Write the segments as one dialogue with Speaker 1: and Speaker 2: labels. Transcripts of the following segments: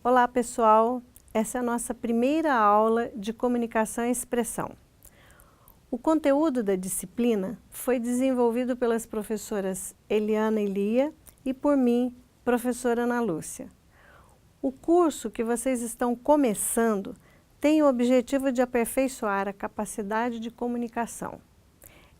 Speaker 1: Olá pessoal, essa é a nossa primeira aula de comunicação e expressão. O conteúdo da disciplina foi desenvolvido pelas professoras Eliana e Lia e por mim, professora Ana Lúcia. O curso que vocês estão começando tem o objetivo de aperfeiçoar a capacidade de comunicação.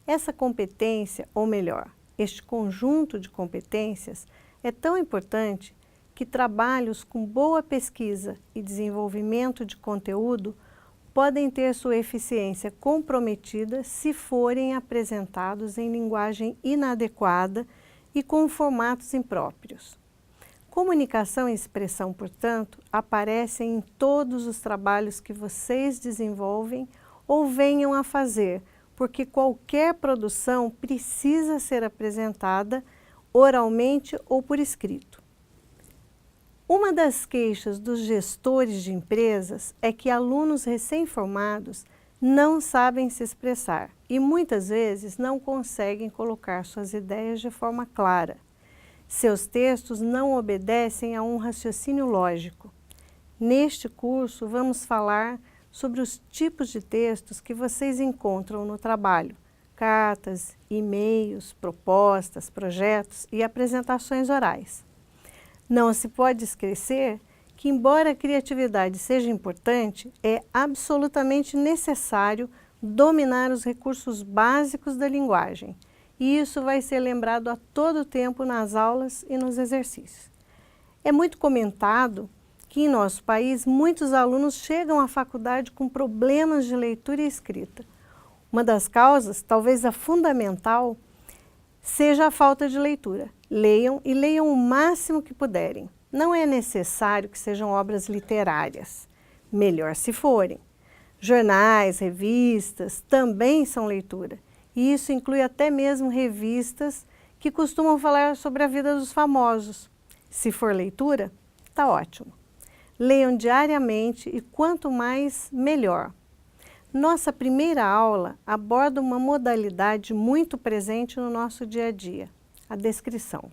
Speaker 1: Essa competência, ou melhor, este conjunto de competências é tão importante que trabalhos com boa pesquisa e desenvolvimento de conteúdo podem ter sua eficiência comprometida se forem apresentados em linguagem inadequada e com formatos impróprios. Comunicação e expressão, portanto, aparecem em todos os trabalhos que vocês desenvolvem ou venham a fazer, porque qualquer produção precisa ser apresentada oralmente ou por escrito. Uma das queixas dos gestores de empresas é que alunos recém-formados não sabem se expressar e muitas vezes não conseguem colocar suas ideias de forma clara. Seus textos não obedecem a um raciocínio lógico. Neste curso, vamos falar sobre os tipos de textos que vocês encontram no trabalho: cartas, e-mails, propostas, projetos e apresentações orais. Não se pode esquecer que, embora a criatividade seja importante, é absolutamente necessário dominar os recursos básicos da linguagem. E isso vai ser lembrado a todo tempo nas aulas e nos exercícios. É muito comentado que em nosso país muitos alunos chegam à faculdade com problemas de leitura e escrita. Uma das causas, talvez a fundamental, seja a falta de leitura. Leiam e leiam o máximo que puderem. Não é necessário que sejam obras literárias, melhor se forem. Jornais, revistas também são leitura, e isso inclui até mesmo revistas que costumam falar sobre a vida dos famosos. Se for leitura, está ótimo. Leiam diariamente e quanto mais, melhor. Nossa primeira aula aborda uma modalidade muito presente no nosso dia a dia: a descrição.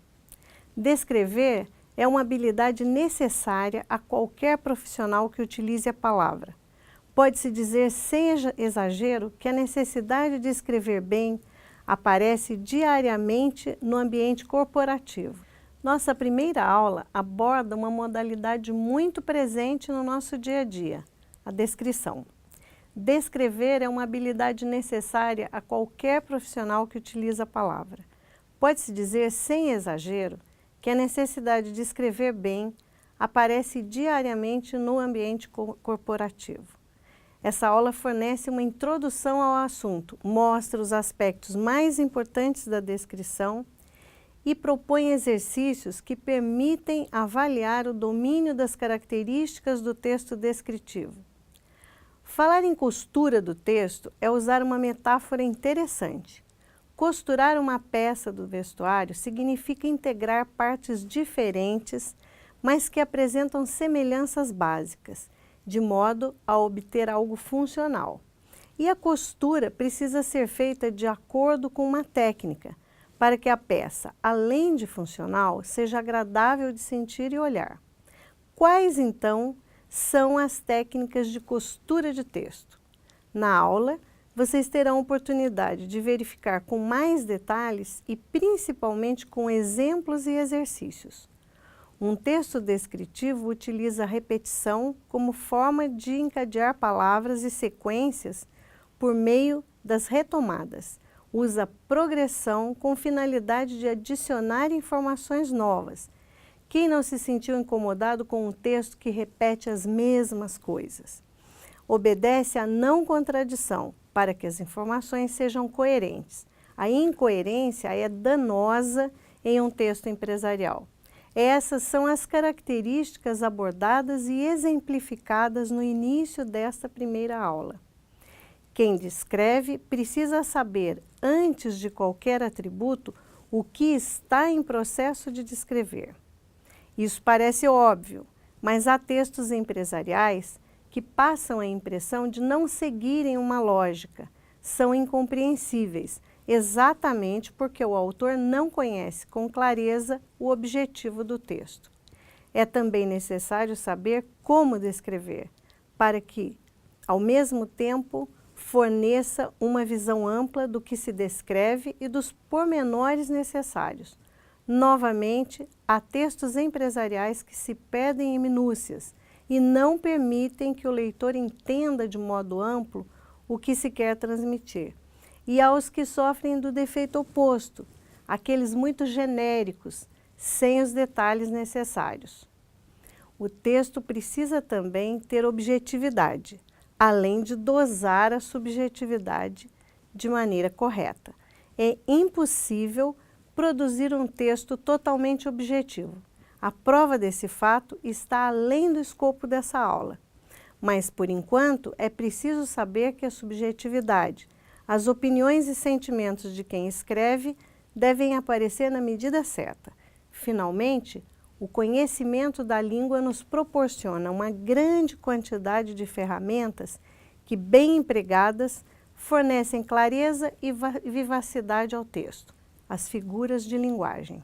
Speaker 1: Descrever é uma habilidade necessária a qualquer profissional que utilize a palavra. Pode-se dizer sem exagero que a necessidade de escrever bem aparece diariamente no ambiente corporativo. Nossa primeira aula aborda uma modalidade muito presente no nosso dia a dia: a descrição. Descrever é uma habilidade necessária a qualquer profissional que utiliza a palavra. Pode-se dizer, sem exagero, que a necessidade de escrever bem aparece diariamente no ambiente corporativo. Essa aula fornece uma introdução ao assunto, mostra os aspectos mais importantes da descrição e propõe exercícios que permitem avaliar o domínio das características do texto descritivo. Falar em costura do texto é usar uma metáfora interessante. Costurar uma peça do vestuário significa integrar partes diferentes, mas que apresentam semelhanças básicas, de modo a obter algo funcional. E a costura precisa ser feita de acordo com uma técnica, para que a peça, além de funcional, seja agradável de sentir e olhar. Quais, então, são as técnicas de costura de texto? Na aula, vocês terão oportunidade de verificar com mais detalhes e principalmente com exemplos e exercícios. Um texto descritivo utiliza a repetição como forma de encadear palavras e sequências por meio das retomadas. Usa progressão com finalidade de adicionar informações novas. Quem não se sentiu incomodado com um texto que repete as mesmas coisas? Obedece à não contradição, para que as informações sejam coerentes. A incoerência é danosa em um texto empresarial. Essas são as características abordadas e exemplificadas no início desta primeira aula. Quem descreve precisa saber, antes de qualquer atributo, o que está em processo de descrever. Isso parece óbvio, mas há textos empresariais que passam a impressão de não seguirem uma lógica, são incompreensíveis, exatamente porque o autor não conhece com clareza o objetivo do texto. É também necessário saber como descrever, para que, ao mesmo tempo, forneça uma visão ampla do que se descreve e dos pormenores necessários. Novamente, há textos empresariais que se perdem em minúcias e não permitem que o leitor entenda de modo amplo o que se quer transmitir. E há os que sofrem do defeito oposto, aqueles muito genéricos, sem os detalhes necessários. O texto precisa também ter objetividade, além de dosar a subjetividade de maneira correta. É impossível produzir um texto totalmente objetivo. A prova desse fato está além do escopo dessa aula. Mas, por enquanto, é preciso saber que a subjetividade, as opiniões e sentimentos de quem escreve devem aparecer na medida certa. Finalmente, o conhecimento da língua nos proporciona uma grande quantidade de ferramentas que, bem empregadas, fornecem clareza e vivacidade ao texto, as figuras de linguagem.